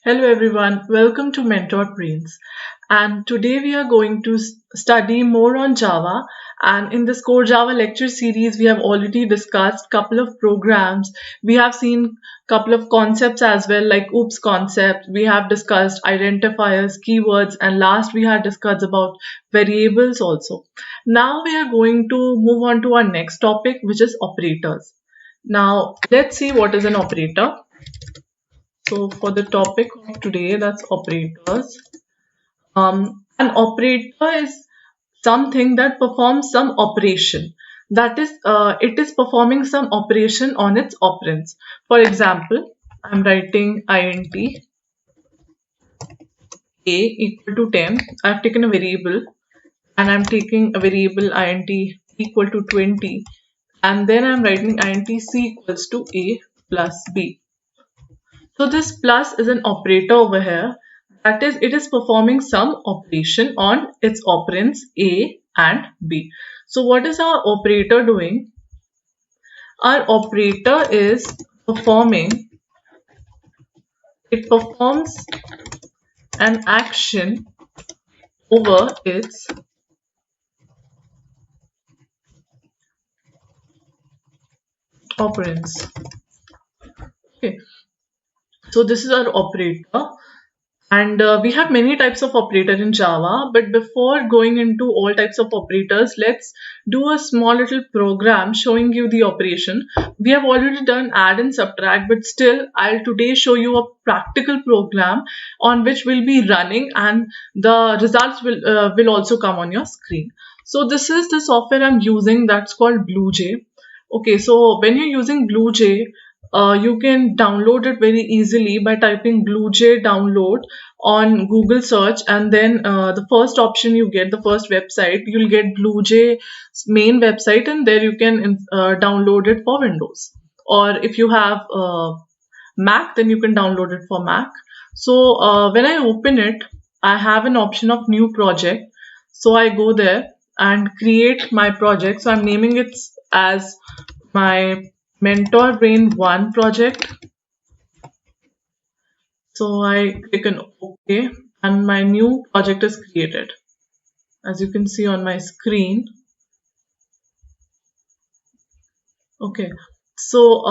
Hello everyone, welcome to Mentor Brains. And today we are going to study more on Java. And in this core Java lecture series, we have already discussed couple of programs. We have seen couple of concepts as well, like OOPS concept. We have discussed identifiers, keywords, and last we had discussed about variables also. Now we are going to move on to our next topic, which is operators. Now let's see what is an operator. So for the topic of today, that's operators. An operator is something that performs some operation. That is, it is performing some operation on its operands. For example, I'm writing int a equal to 10. I've taken a variable and I'm taking a variable int equal to 20. And then I'm writing int c equals to a plus b. So this plus is an operator over here. That is, it is performing some operation on its operands A and B. So what is our operator doing? Our operator is performing, it performs an action over its operands. Okay. So this is our operator. And we have many types of operator in Java, but before going into all types of operators, let's do a small little program showing you the operation. We have already done add and subtract, but still I'll today show you a practical program on which we'll be running and the results will also come on your screen. So this is the software I'm using, that's called BlueJ. Okay, so when you're using BlueJ, you can download it very easily by typing BlueJ download on Google search, and then the first option you get, the first website, you'll get BlueJ's main website, and there you can download it for Windows. Or if you have Mac, then you can download it for Mac. So when I open it, I have an option of new project. So I go there and create my project. So I'm naming it as my Mentor Brain 1 project. So I click on OK and my new project is created. As you can see on my screen. Okay, so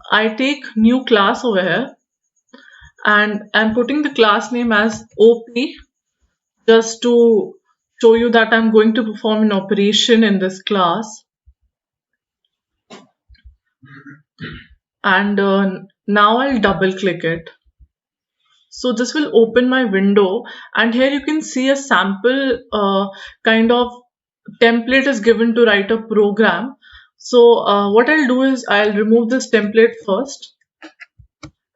I take new class over here and I'm putting the class name as OP just to show you that I'm going to perform an operation in this class. And now I'll double click it. So this will open my window, and here you can see a sample kind of template is given to write a program. So what I'll do is I'll remove this template first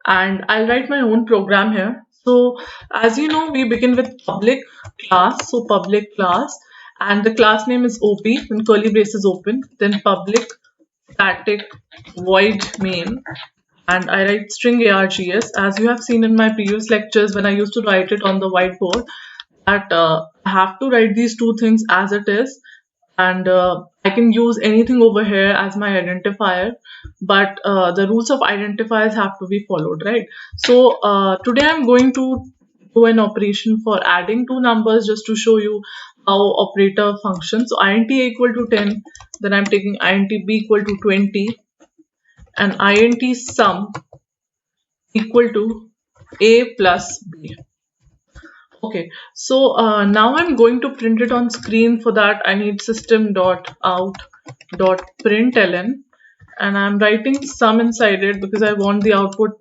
and I'll write my own program here. So as you know, we begin with public class. So public class, and the class name is OP, when curly braces open, then public static void main, and I write string args. As you have seen in my previous lectures when I used to write it on the whiteboard, that I have to write these two things as it is, and I can use anything over here as my identifier, but the rules of identifiers have to be followed, right? So today I'm going to do an operation for adding two numbers just to show you how operator functions. So int a equal to 10, then I'm taking int b equal to 20, and int sum equal to a plus b. Okay, so now I'm going to print it on screen. For that I need system.out.println, and I'm writing sum inside it because I want the output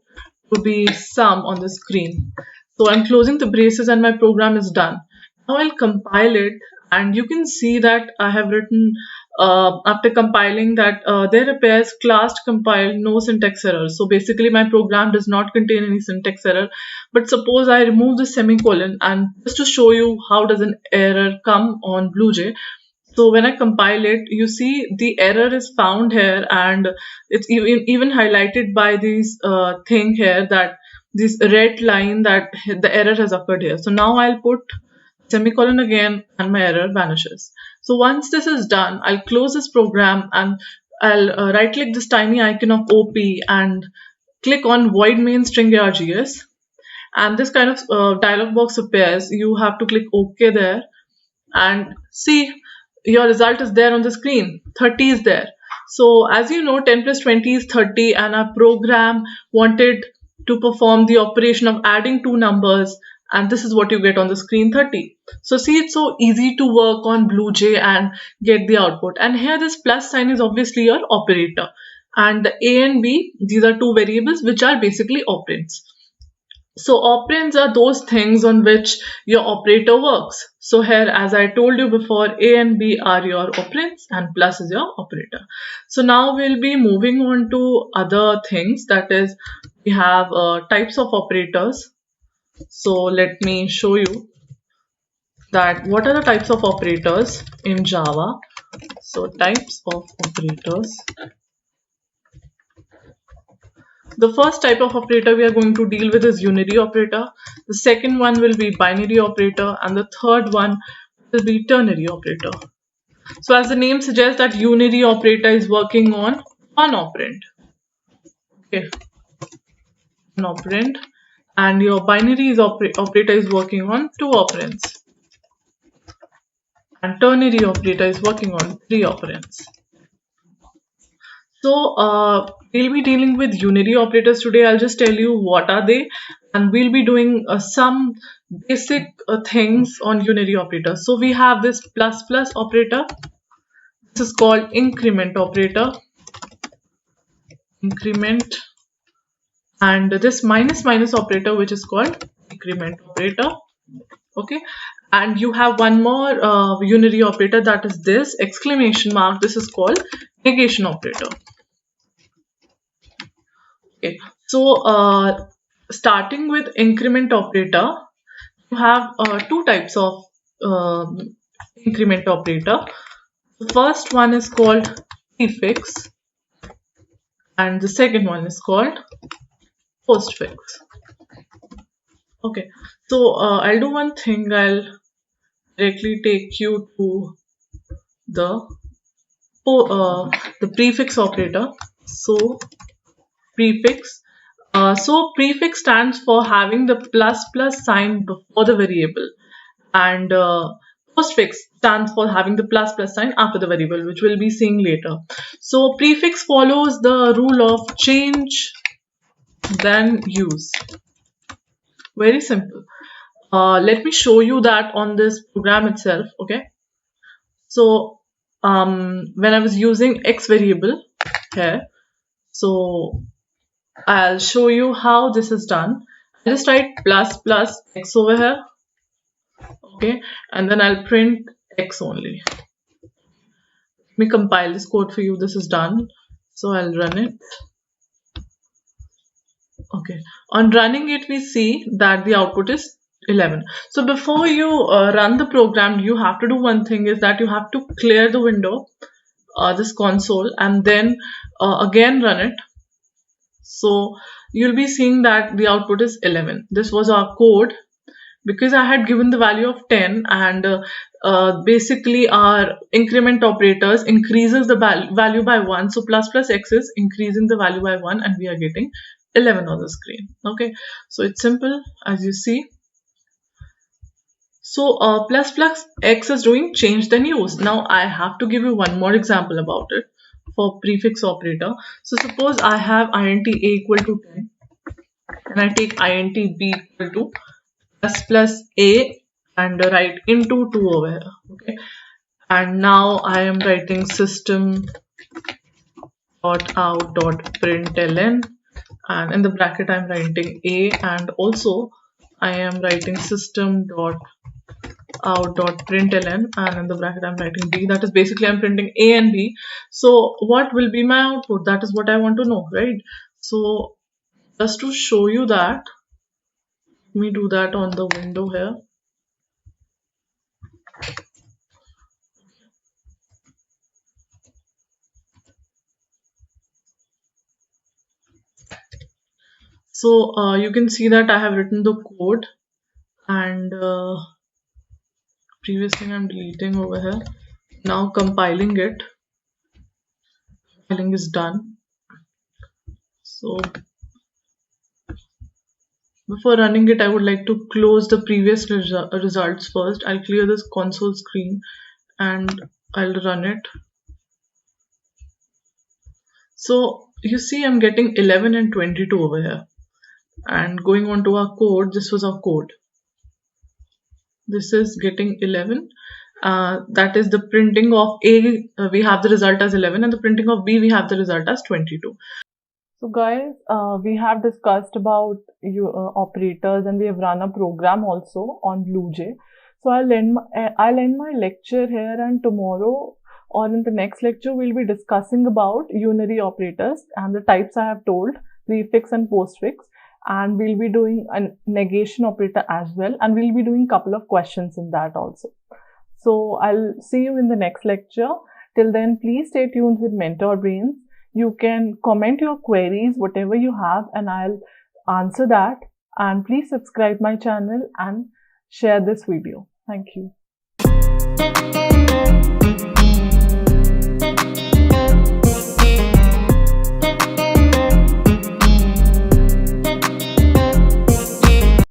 to be sum on the screen. So I'm closing the braces and my program is done. Now I'll compile it, and you can see that I have written after compiling that there appears class compile no syntax error. So basically my program does not contain any syntax error. But suppose I remove the semicolon, and just to show you how does an error come on BlueJ. So when I compile it, you see the error is found here, and it's even highlighted by this thing here, that this red line that the error has occurred here. So now I'll put semicolon again and my error vanishes. So once this is done, I'll close this program and I'll right click this tiny icon of OP and click on void main string args, and this kind of dialog box appears. You have to click OK there, and see, your result is there on the screen. 30 is there. So as you know, 10 plus 20 is 30, and our program wanted to perform the operation of adding two numbers, and this is what you get on the screen, 30. So see, it's so easy to work on BlueJ and get the output. And here this plus sign is obviously your operator, and the A and B, these are two variables which are basically operands. So operands are those things on which your operator works. So here, as I told you before, A and B are your operands and plus is your operator. So now we'll be moving on to other things, that is, we have types of operators. So let me show you that what are the types of operators in Java. So types of operators. The first type of operator we are going to deal with is unary operator. The second one will be binary operator, and the third one will be ternary operator. So as the name suggests, that unary operator is working on one operand. Okay, one operand, and your binary operator is working on two operands, and ternary operator is working on three operands. So we'll be dealing with unary operators today. I'll just tell you what are they, and we'll be doing some basic things on unary operators. So we have this plus plus operator. This is called increment operator. Increment. And this minus minus operator, which is called decrement operator. Okay. And you have one more unary operator, that is this exclamation mark. This is called negation operator. Okay, so starting with increment operator, you have two types of increment operator. The first one is called prefix, and the second one is called postfix. Okay, so I'll do one thing. I'll directly take you to the prefix operator. So prefix. So prefix stands for having the plus plus sign before the variable, and postfix stands for having the plus plus sign after the variable, which we'll be seeing later. So prefix follows the rule of change then use. Very simple. Let me show you that on this program itself. Okay. So when I was using x variable here, so I'll show you how this is done. I'll just write plus plus x over here. Okay, and then I'll print x only. Let me compile this code for you. This is done. So I'll run it. Okay, on running it, we see that the output is 11. So before you run the program, you have to do one thing, is that you have to clear the window, this console, and then again run it. So you'll be seeing that the output is 11. This was our code, because I had given the value of 10, and basically our increment operators increases the value by 1. So plus plus x is increasing the value by 1, and we are getting 11 on the screen. Okay, so it's simple, as you see. So plus plus x is doing change then use. Now I have to give you one more example about it for prefix operator. So suppose I have int a equal to 10, and I take int b equal to plus plus a and write into 2 over here. Okay, and now I am writing system dot out dot println, and in the bracket I'm writing a, and also I am writing system dot out dot println, and in the bracket I'm writing b. That is basically I'm printing a and b. So what will be my output? That is what I want to know, right? So just to show you that, let me do that on the window here. So you can see that I have written the code, and previous thing I'm deleting over here. Now compiling it. Compiling is done. So Before running it, I would like to close the previous results first. I'll clear this console screen and I'll run it. So you see I'm getting 11 and 22 over here. And going on to our code, this was our code. This is getting 11. That is the printing of A, we have the result as 11, and the printing of B, we have the result as 22. So guys, we have discussed about operators, and we have run a program also on BlueJ. So I'll end my lecture here, and tomorrow or in the next lecture we'll be discussing about unary operators and the types I have told, prefix and postfix, and we'll be doing a negation operator as well, and we'll be doing a couple of questions in that also. So I'll see you in the next lecture. Till then, please stay tuned with Mentor Brains. You can comment your queries, whatever you have, and I'll answer that. And please subscribe my channel and share this video. Thank you.